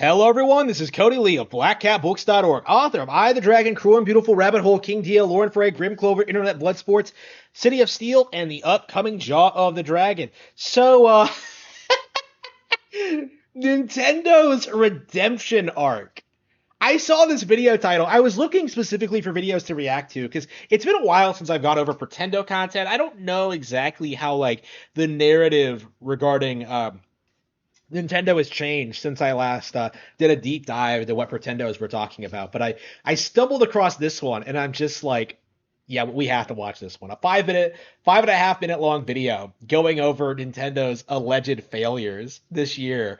Hello, everyone. This is Cody Lee of BlackCatBooks.org, author of I, the Dragon, Cruel and Beautiful, Rabbit Hole, King Dia, Lauren Frey, Grim Clover, Internet Blood Sports, City of Steel, and the upcoming Jaw of the Dragon. So, Nintendo's redemption arc. I saw this video title. I was looking specifically for videos to react to because it's been a while since I've gone over Pretendo content. I don't know exactly how, the narrative regarding Nintendo has changed since I last did a deep dive into what Pretendos we're talking about. But I stumbled across this one, and I'm just like, yeah, we have to watch this one. A 5.5 minute long video going over Nintendo's alleged failures this year,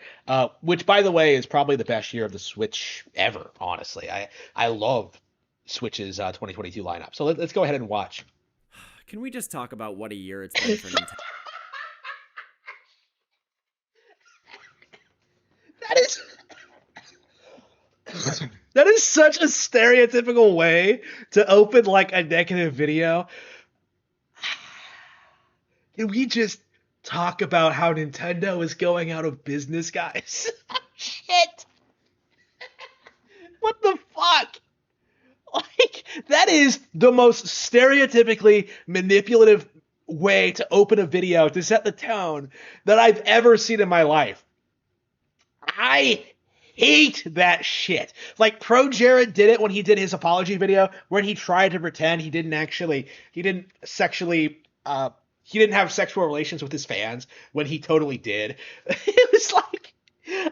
which, by the way, is probably the best year of the Switch ever, honestly. I love Switch's 2022 lineup. So let's go ahead and watch. Can we just talk about what a year it's been for Nintendo? That is such a stereotypical way to open like a negative video. Can we just talk about how Nintendo is going out of business, guys? Shit. What the fuck? Like, that is the most stereotypically manipulative way to open a video to set the tone that I've ever seen in my life. I hate that shit. Like, Pro Jared did it when he did his apology video, when he tried to pretend he didn't have sexual relations with his fans when he totally did. It was like,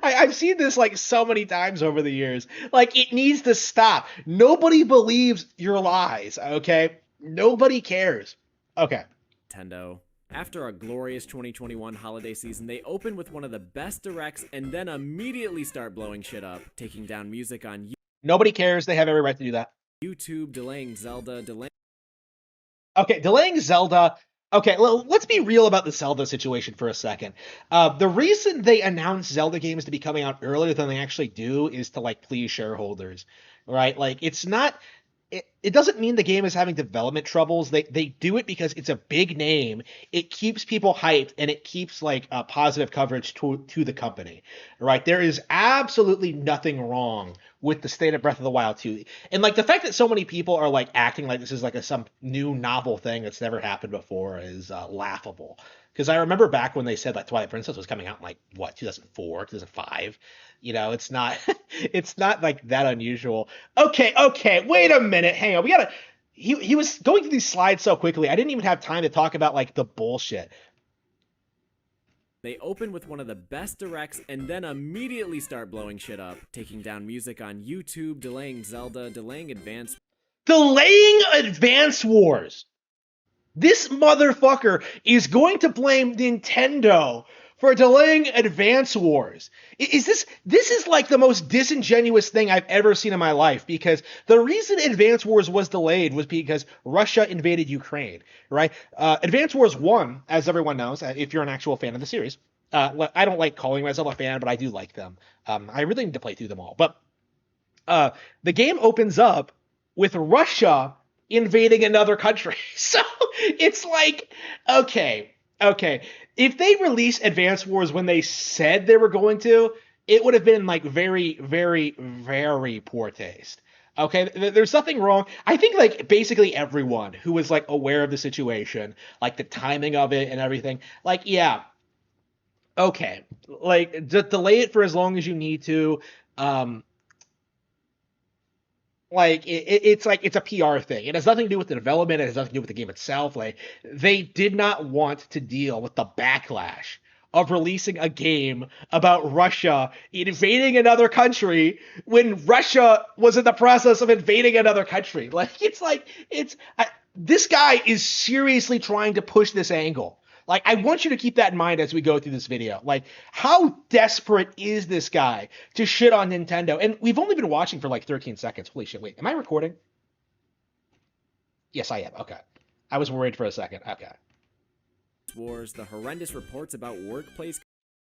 I've seen this like so many times over the years. Like, it needs to stop. Nobody believes your lies, okay? Nobody cares. Okay. Nintendo. After a glorious 2021 holiday season, they open with one of the best directs and then immediately start blowing shit up, taking down music on Nobody cares. They have every right to do that. YouTube, delaying Zelda, Okay, delaying Zelda. Okay, let's be real about the Zelda situation for a second. The reason they announce Zelda games to be coming out earlier than they actually do is to, like, please shareholders, right? Like, it's not... It doesn't mean the game is having development troubles. They do it because it's a big name. It keeps people hyped, and it keeps positive coverage to the company, right? There is absolutely nothing wrong with the state of Breath of the Wild 2. And like the fact that so many people are like acting like this is like some new novel thing that's never happened before is laughable. Because I remember back when they said like Twilight Princess was coming out in 2004, 2005. You know, it's not it's not like that unusual. Okay, wait a minute. Hang on. He was going through these slides so quickly. I didn't even have time to talk about like the bullshit. They open with one of the best directs and then immediately start blowing shit up, taking down music on YouTube, delaying Zelda, delaying Advance Wars. This motherfucker is going to blame Nintendo for delaying Advance Wars. This is like the most disingenuous thing I've ever seen in my life, because the reason Advance Wars was delayed was because Russia invaded Ukraine, right? Advance Wars 1, as everyone knows, if you're an actual fan of the series, I don't like calling myself a fan, but I do like them. I really need to play through them all. But the game opens up with Russia invading another country. So it's like, okay. If they released Advance Wars when they said they were going to, it would have been like very, very, very poor taste. Okay, there's nothing wrong. I think like basically everyone who was like aware of the situation, like the timing of it and everything, like, yeah, okay, like just delay it for as long as you need to. It's a PR thing. It has nothing to do with the development. It has nothing to do with the game itself. Like, they did not want to deal with the backlash of releasing a game about Russia invading another country when Russia was in the process of invading another country. This guy is seriously trying to push this angle. Like, I want you to keep that in mind as we go through this video. Like, how desperate is this guy to shit on Nintendo? And we've only been watching for like 13 seconds. Holy shit, wait, am I recording? Yes, I am. Okay. I was worried for a second. Okay. Wars, the horrendous reports about workplace...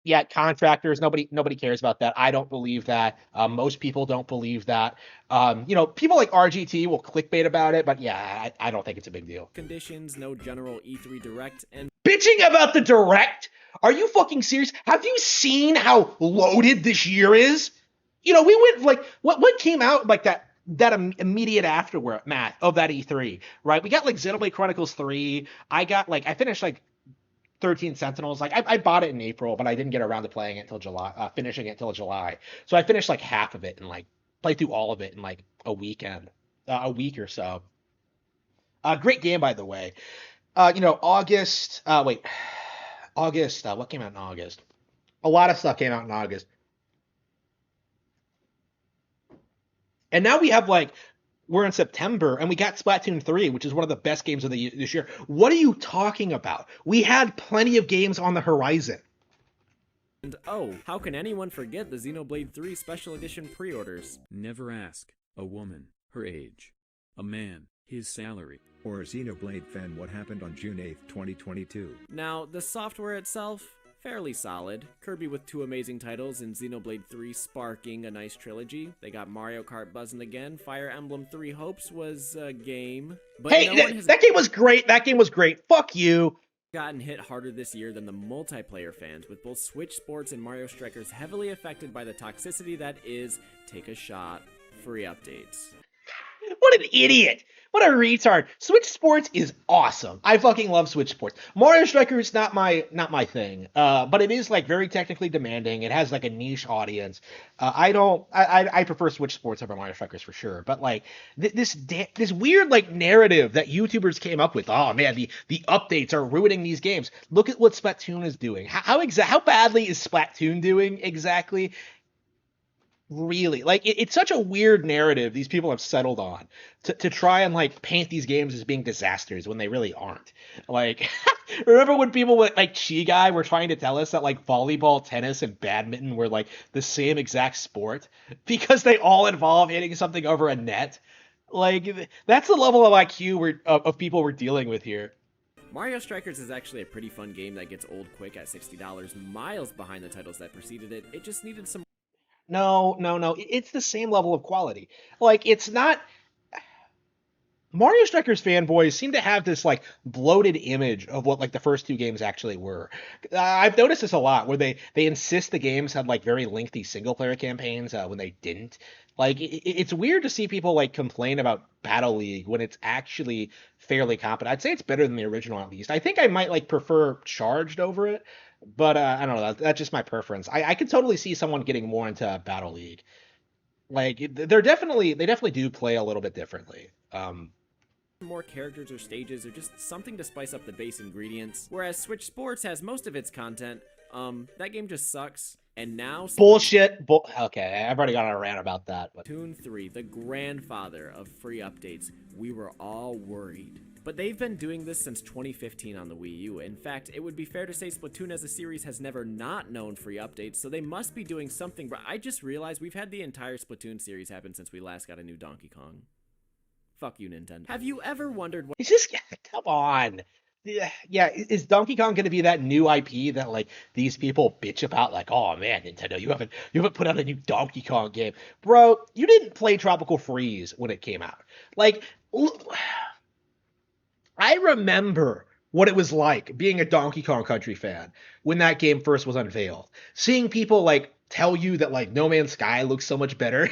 Yeah, contractors, nobody cares about that. I don't believe that. Most people don't believe that. People like RGT will clickbait about it, but yeah, I don't think it's a big deal. Conditions, no general E3 Direct, and... Bitching about the Direct? Are you fucking serious? Have you seen how loaded this year is? We went like what came out like that immediate aftermath of that E3, right? We got like Xenoblade Chronicles 3. I finished like 13 Sentinels. Like I bought it in April, but I didn't get around to playing it until July, finishing it until July. So I finished like half of it and like played through all of it in like a weekend, a week or so. Great game, by the way. August. Wait, August. What came out in August? A lot of stuff came out in August, and now we're in September, and we got Splatoon 3, which is one of the best games of this year. What are you talking about? We had plenty of games on the horizon. And oh, how can anyone forget the Xenoblade 3 Special Edition pre-orders? Never ask a woman her age, a man his salary, or a Xenoblade fan what happened on June 8th, 2022. Now, the software itself, fairly solid. Kirby with 2 amazing titles, and Xenoblade 3 sparking a nice trilogy. They got Mario Kart buzzing again. Fire Emblem 3 Hopes was a game. But Hey, that game was great. That game was great. Fuck you. Gotten hit harder this year than the multiplayer fans, with both Switch Sports and Mario Strikers heavily affected by the toxicity that is take a shot, free updates. What an idiot. What a retard. Switch Sports is awesome. I fucking love Switch Sports. Mario Striker is not my thing. But it is like very technically demanding. It has like a niche audience. I prefer Switch Sports over Mario Strikers for sure. But like this weird like narrative that YouTubers came up with. Oh man, the updates are ruining these games. Look at what Splatoon is doing. How badly is Splatoon doing exactly? Really, like it's such a weird narrative these people have settled on to try and like paint these games as being disasters when they really aren't. Like remember when people like Chi Guy were trying to tell us that like volleyball, tennis, and badminton were like the same exact sport because they all involve hitting something over a net? Like that's the level of IQ of people we're dealing with here. Mario Strikers is actually a pretty fun game that gets old quick at $60, miles behind the titles that preceded it. It just needed some. No. It's the same level of quality. Like, it's not. Mario Strikers fanboys seem to have this like bloated image of what like the first 2 games actually were. I've noticed this a lot where they insist the games had like very lengthy single player campaigns when they didn't. Like it's weird to see people like complain about Battle League when it's actually fairly competent. I'd say it's better than the original at least. I think I might like prefer Charged over it, but I don't know. That's just my preference. I could totally see someone getting more into Battle League. Like they definitely do play a little bit differently. More characters or stages or just something to spice up the base ingredients. Whereas Switch Sports has most of its content. That game just sucks. And now bullshit. Okay, I've already got on a rant about that. But Splatoon 3, the grandfather of free updates. We were all worried. But they've been doing this since 2015 on the Wii U. In fact, it would be fair to say Splatoon as a series has never not known free updates, so they must be doing something. But I just realized we've had the entire Splatoon series happen since we last got a new Donkey Kong. Fuck you, Nintendo. Have you ever wondered what— it's just, come on. Yeah, is Donkey Kong going to be that new IP that like these people bitch about? Like, oh man, Nintendo, you haven't put out a new Donkey Kong game, bro. You didn't play Tropical Freeze when it came out. Like, I remember what it was like being a Donkey Kong Country fan when that game first was unveiled. Seeing people like tell you that like No Man's Sky looks so much better.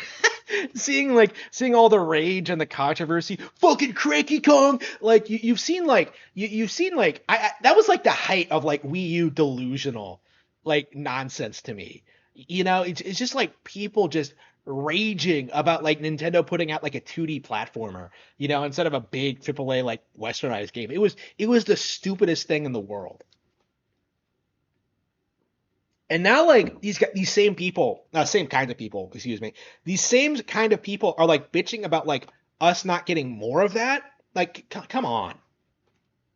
seeing all the rage and the controversy, fucking Cranky Kong. Like you've seen like that was like the height of like Wii U delusional like nonsense to me. It's just like people just raging about like Nintendo putting out like a 2D platformer, instead of a big AAA like westernized game. It was the stupidest thing in the world. And now, like these same people, same kind of people, excuse me, these same kind of people are like bitching about like us not getting more of that. Like, come on.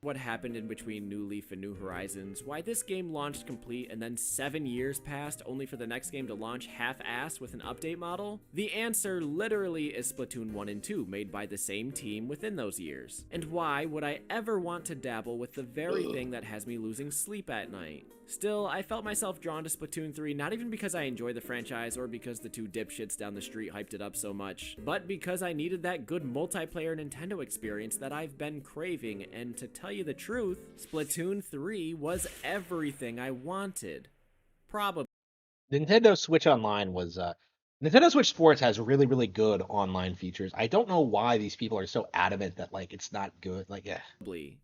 What happened in between New Leaf and New Horizons, why this game launched complete and then 7 years passed only for the next game to launch half-assed with an update model? The answer literally is Splatoon 1 and 2, made by the same team within those years. And why would I ever want to dabble with the very thing that has me losing sleep at night? Still, I felt myself drawn to Splatoon 3 not even because I enjoy the franchise or because the 2 dipshits down the street hyped it up so much, but because I needed that good multiplayer Nintendo experience that I've been craving, and to tell you the truth, Splatoon 3 was everything I wanted. Probably. Nintendo Switch Online was Nintendo Switch Sports has really, really good online features. I don't know why these people are so adamant that like it's not good. Like, yeah.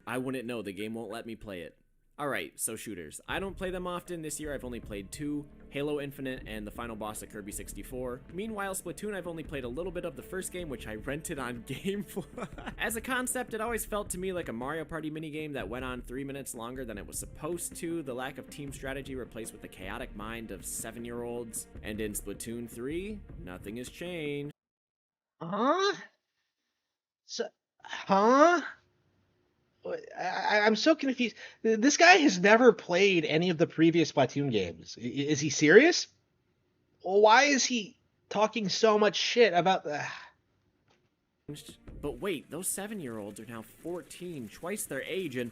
I wouldn't know. The game won't let me play it. Alright, so shooters. I don't play them often. This year I've only played 2, Halo Infinite and the final boss at Kirby 64. Meanwhile, Splatoon I've only played a little bit of the first game, which I rented on Gamefly. As a concept, it always felt to me like a Mario Party minigame that went on 3 minutes longer than it was supposed to, the lack of team strategy replaced with the chaotic mind of 7-year-olds. And in Splatoon 3, nothing has changed. Huh? So, huh? I'm so confused. This guy has never played any of the previous Splatoon games. Is he serious? Why is he talking so much shit about the? But wait, those 7-year-olds are now 14, twice their age, and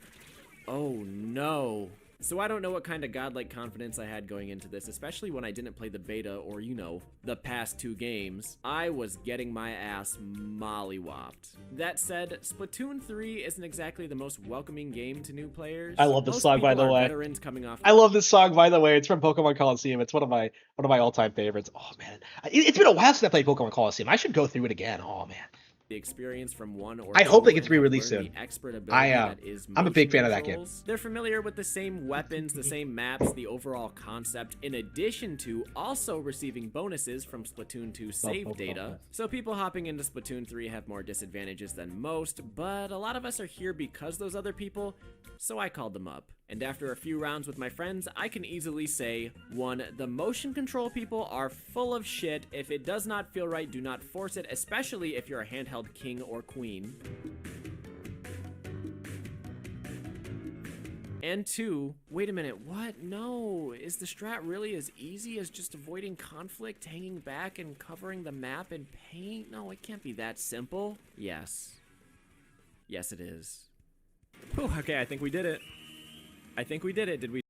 oh no. So I don't know what kind of godlike confidence I had going into this, especially when I didn't play the beta or, you know, the past 2 games. I was getting my ass mollywopped. That said, Splatoon 3 isn't exactly the most welcoming game to new players. I love this Most song, by people the are way. veterans coming off. I love this song, by the way. It's from Pokemon Coliseum. It's one of my all-time favorites. Oh man, it's been a while since I played Pokemon Coliseum. I should go through it again. Oh man. The experience from 1 or I 2 hope it gets and have re-released learned soon. the expert ability that is I'm a big motion fan of that game. controls. They're familiar with the same weapons, the same maps, the overall concept, in addition to also receiving bonuses from Splatoon 2 save data. So people hopping into Splatoon 3 have more disadvantages than most, but a lot of us are here because those other people, so I called them up. And after a few rounds with my friends, I can easily say, 1, the motion control people are full of shit. If it does not feel right, do not force it, especially if you're a handheld king or queen. And 2, wait a minute, what? No, is the strat really as easy as just avoiding conflict, hanging back, and covering the map in paint? No, it can't be that simple. Yes. Yes, it is. Whew, okay, I think we did it. I think we did it. Did we?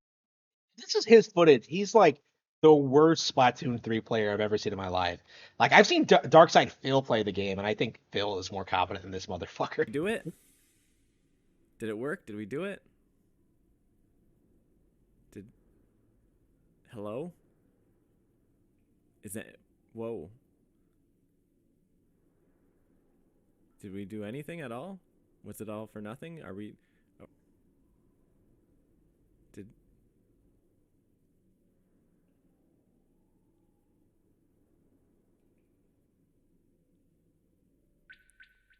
This is his footage. He's like the worst Splatoon 3 player I've ever seen in my life. Like I've seen Darkside Phil play the game, and I think Phil is more competent than this motherfucker. Do it? Did it work? Did we do it? Did... Hello? Is that... Whoa. Did we do anything at all? Was it all for nothing? Are we... Oh. Did...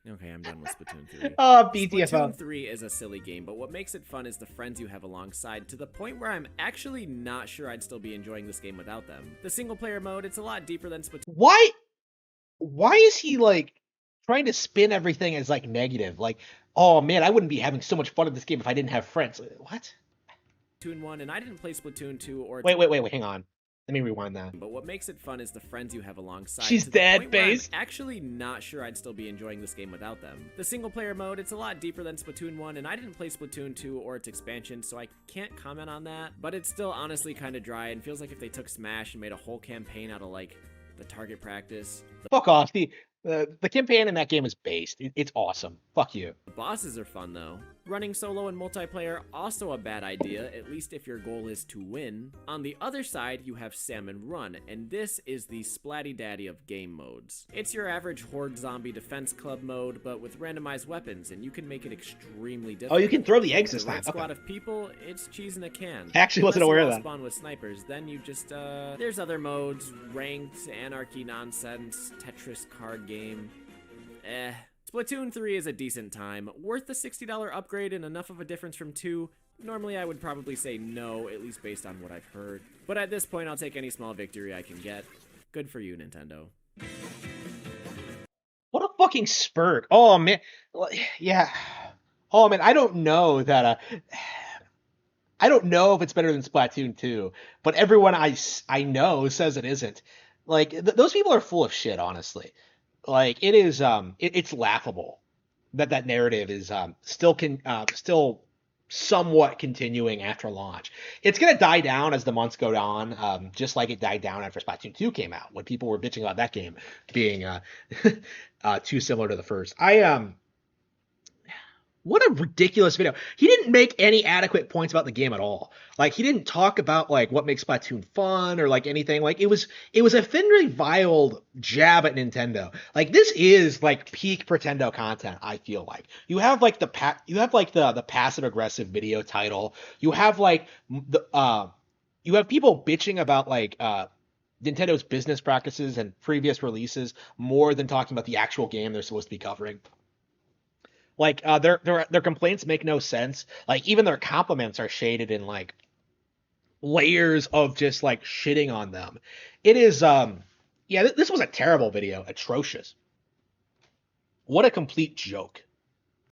Okay, I'm done with Splatoon 3. Oh, BTFO. Splatoon 3 is a silly game, but what makes it fun is the friends you have alongside, to the point where I'm actually not sure I'd still be enjoying this game without them. The single player mode, it's a lot deeper than Splatoon. Why is he like trying to spin everything as like negative? Like, oh man, I wouldn't be having so much fun at this game if I didn't have friends. What? Splatoon 1, and I didn't play Splatoon 2 or... Wait, hang on. Let me rewind that. But what makes it fun is the friends you have alongside. She's to the dead, point where I'm Base. actually not sure I'd still be enjoying this game without them. The single player mode, it's a lot deeper than Splatoon 1, and I didn't play Splatoon 2 or its expansion, so I can't comment on that. But it's still honestly kind of dry, and feels like if they took Smash and made a whole campaign out of, like, the target practice. Fuck off. The campaign in that game is based. It's awesome. Fuck you. The bosses are fun, though. Running solo and multiplayer, also a bad idea, at least if your goal is to win. On the other side, you have Salmon Run, and this is the splatty daddy of game modes. It's your average Horde Zombie Defense Club mode, but with randomized weapons, and you can make it extremely difficult. Oh, you can throw the eggs this With the right time. squad Okay. of people, it's cheese in a can. I actually wasn't Unless aware you of all that. spawn with snipers, then you just, there's other modes, ranked, anarchy nonsense, Tetris card game. Splatoon 3 is a decent time, worth the $60 upgrade and enough of a difference from 2. Normally I would probably say no, at least based on what I've heard. But at this point I'll take any small victory I can get. Good for you, Nintendo. What a fucking spurt. Oh man. Yeah. Oh man, I don't know that I don't know if it's better than Splatoon 2, but everyone I know says it isn't. Like those people are full of shit, honestly. Like it is it's laughable that narrative is still somewhat continuing after launch. It's going to die down as the months go on, just like it died down after Splatoon 2 came out, when people were bitching about that game being too similar to the first. What a ridiculous video. He didn't make any adequate points about the game at all. Like he didn't talk about like what makes Splatoon fun or like anything. Like it was a thinly veiled jab at Nintendo. Like this is like peak Pretendo content, I feel like. You have like the passive aggressive video title. You have like you have people bitching about like Nintendo's business practices and previous releases more than talking about the actual game they're supposed to be covering. Like their complaints make no sense. Like even their compliments are shaded in like layers of just like shitting on them. It is yeah, this was a terrible video, atrocious. What a complete joke.